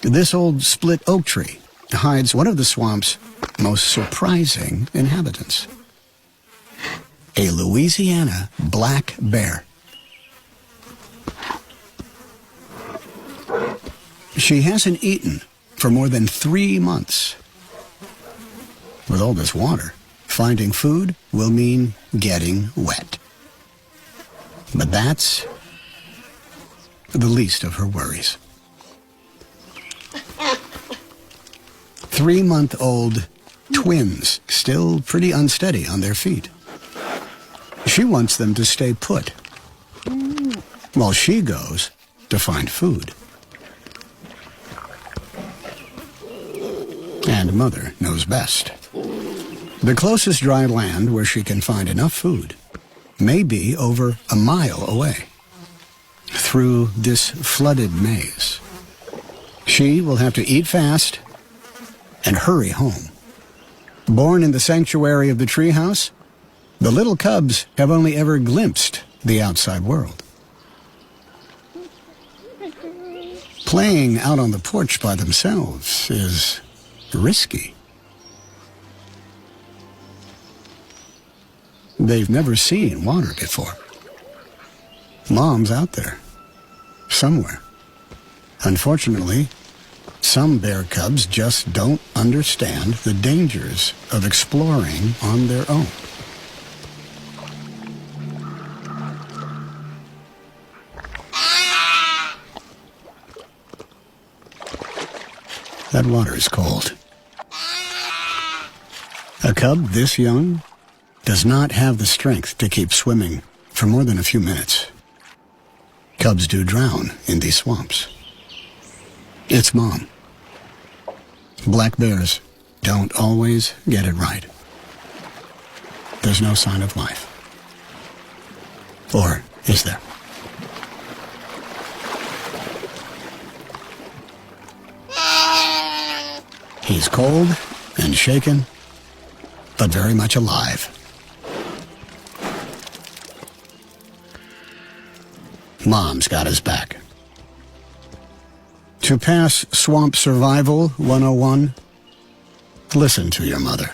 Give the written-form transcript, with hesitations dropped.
This old split oak tree hides one of the swamp's most surprising inhabitants. A Louisiana black bear. She hasn't eaten for more than 3 months. With all this water, finding food will mean getting wet. But that's the least of her worries. 3-month-old twins, still pretty unsteady on their feet. She wants them to stay put, while she goes to find food. And Mother knows best. The closest dry land where she can find enough food may be over a mile away. Through this flooded maze, she will have to eat fast and hurry home. Born in the sanctuary of the treehouse, the little cubs have only ever glimpsed the outside world. Playing out on the porch by themselves is risky. They've never seen water before. Mom's out there, somewhere. Unfortunately, some bear cubs just don't understand the dangers of exploring on their own. That water is cold. A cub this young does not have the strength to keep swimming for more than a few minutes. Cubs do drown in these swamps. It's Mom. Black bears don't always get it right. There's no sign of life. Or is there? He's cold and shaken, but very much alive. Mom's got his back. To pass Swamp Survival 101, listen to your mother.